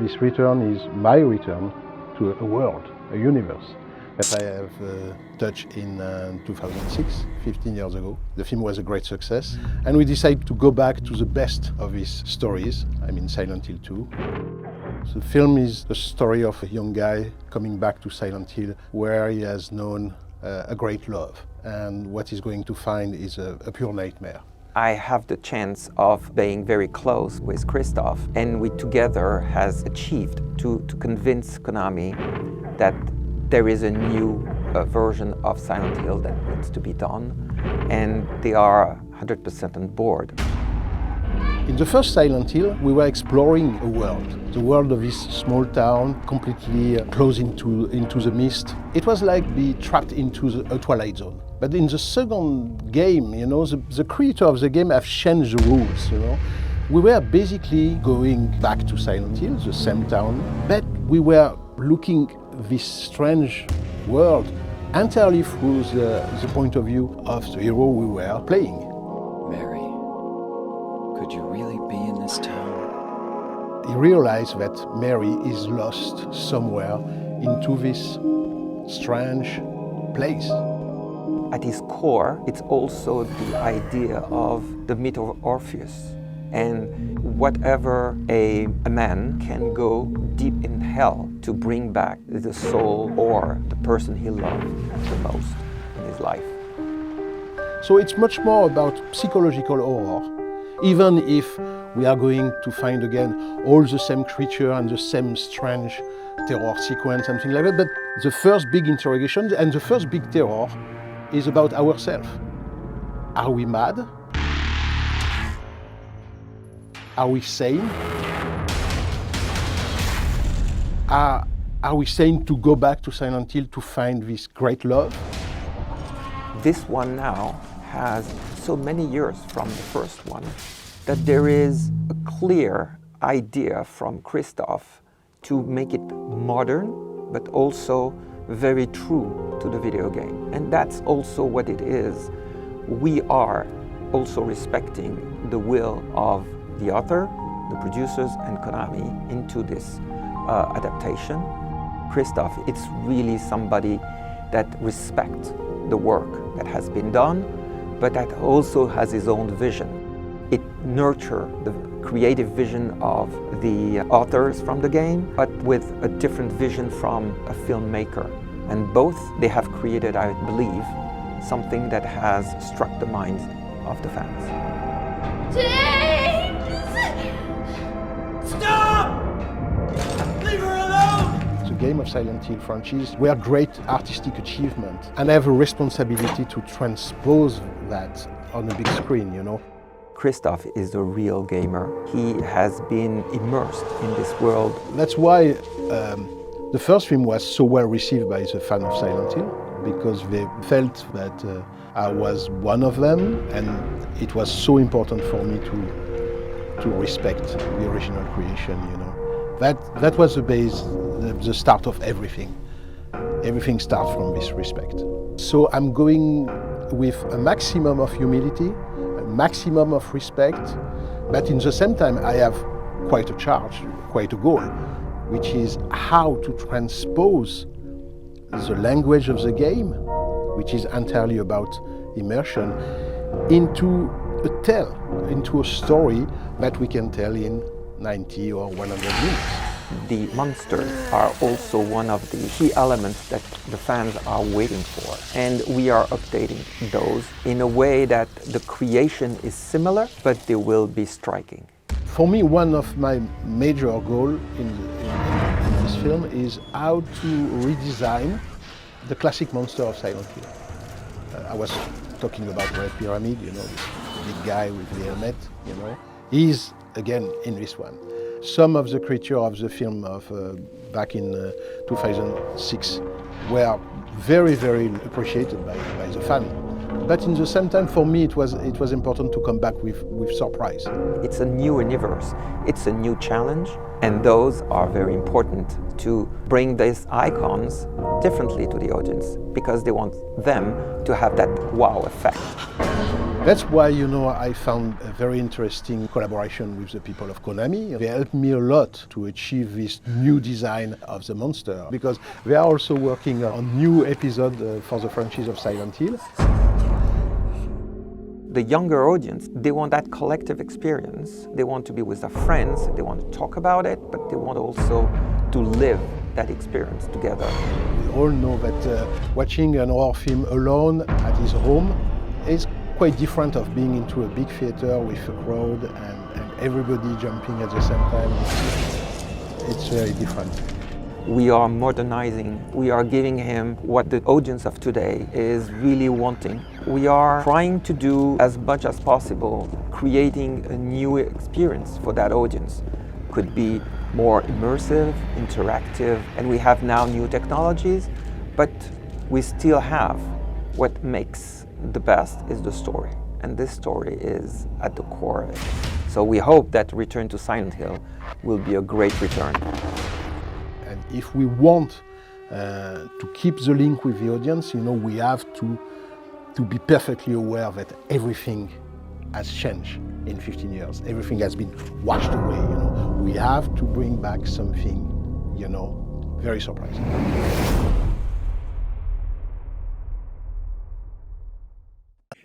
this return is my return to a world, a universe that I have touched in 2006, 15 years ago. The film was a great success, and we decided to go back to the best of his stories, I mean Silent Hill 2. The film is the story of a young guy coming back to Silent Hill where he has known a great love, and what he's going to find is a pure nightmare. I have the chance of being very close with Christoph, and we together has achieved to convince Konami that there is a new version of Silent Hill that needs to be done, and they are 100% on board. In the first Silent Hill, we were exploring a world, the world of this small town, completely closed into the mist. It was like being trapped into a Twilight Zone. But in the second game, you know, the creator of the game have changed the rules, you know. We were basically going back to Silent Hill, the same town, but we were looking this strange world entirely through the point of view of the hero we were playing. Mary, could you really be in this town? He realized that Mary is lost somewhere into this strange place. At its core, it's also the idea of the myth of Orpheus. And whatever a man can go deep in hell to bring back the soul or the person he loved the most in his life. So it's much more about psychological horror, even if we are going to find again all the same creature and the same strange terror sequence, something like that. But the first big interrogation and the first big terror is about ourselves. Are we mad? Are we sane? Are we sane to go back to Silent Hill to find this great love? This one now has so many years from the first one that there is a clear idea from Christoph to make it modern, but also very true to the video game. And that's also what it is. We are also respecting the will of the author, the producers, and Konami into this adaptation. Christoph, it's really somebody that respects the work that has been done, but that also has his own vision. It nurtures the creative vision of the authors from the game, but with a different vision from a filmmaker. And both, they have created, I believe, something that has struck the minds of the fans. James! Stop! Leave her alone! The game of Silent Hill franchise were great artistic achievement, and I have a responsibility to transpose that on a big screen, you know. Christoph is a real gamer. He has been immersed in this world. That's why the first film was so well received by the fans of Silent Hill, because they felt that I was one of them, and it was so important for me to respect the original creation, you know. That was the base, the start of everything. Everything starts from this respect. So I'm going with a maximum of humility, a maximum of respect, but in the same time I have quite a charge, quite a goal, which is how to transpose the language of the game, which is entirely about immersion, into a tale, into a story that we can tell in 90 or 100 minutes. The monsters are also one of the key elements that the fans are waiting for. And we are updating those in a way that the creation is similar, but they will be striking. For me, one of my major goals in this film is how to redesign the classic monster of Silent Hill. I was talking about Red Pyramid, you know, this big guy with the helmet, you know. He's, again, in this one. Some of the creatures of the film of back in 2006 were very, very appreciated by the fan. But in the same time, for me, it was important to come back with surprise. It's a new universe, it's a new challenge, and those are very important to bring these icons differently to the audience, because they want them to have that wow effect. That's why, I found a very interesting collaboration with the people of Konami. They helped me a lot to achieve this new design of the monster, because they are also working on new episodes for the franchise of Silent Hill. The younger audience, they want that collective experience. They want to be with their friends, they want to talk about it, but they want also to live that experience together. We all know that watching an horror film alone at his home is quite different of being into a big theater with a crowd and everybody jumping at the same time. It's very different. We are modernizing, we are giving him what the audience of today is really wanting. We are trying to do as much as possible, creating a new experience for that audience. Could be more immersive, interactive, and we have now new technologies, but we still have what makes the best is the story, and this story is at the core of it. So we hope that Return to Silent Hill will be a great return. And if we want to keep the link with the audience, we have to be perfectly aware that everything has changed in 15 years. Everything has been washed away. We have to bring back something, very surprising.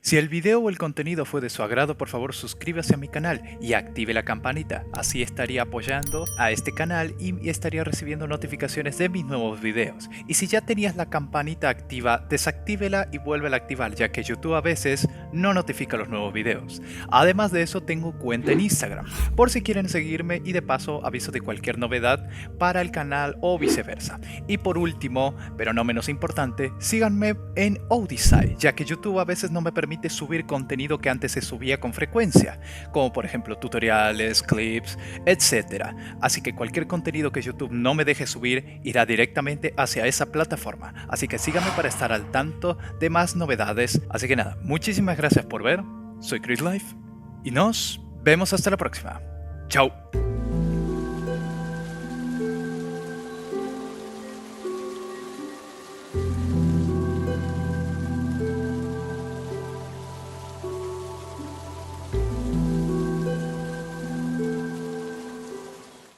Si el video o el contenido fue de su agrado, por favor suscríbase a mi canal y active la campanita. Así estaría apoyando a este canal y estaría recibiendo notificaciones de mis nuevos videos. Y si ya tenías la campanita activa, desactívela y vuélvela a activar, ya que YouTube a veces no notifica los nuevos videos. Además de eso, tengo cuenta en Instagram, por si quieren seguirme, y de paso aviso de cualquier novedad para el canal o viceversa. Y por último, pero no menos importante, síganme en Odyssey, ya que YouTube a veces no me permite subir contenido que antes se subía con frecuencia, como por ejemplo tutoriales, clips, etc. Así que cualquier contenido que YouTube no me deje subir irá directamente hacia esa plataforma. Así que síganme para estar al tanto de más novedades. Así que nada, muchísimas gracias por ver. Soy CRISLIFE y nos vemos hasta la próxima. Chao.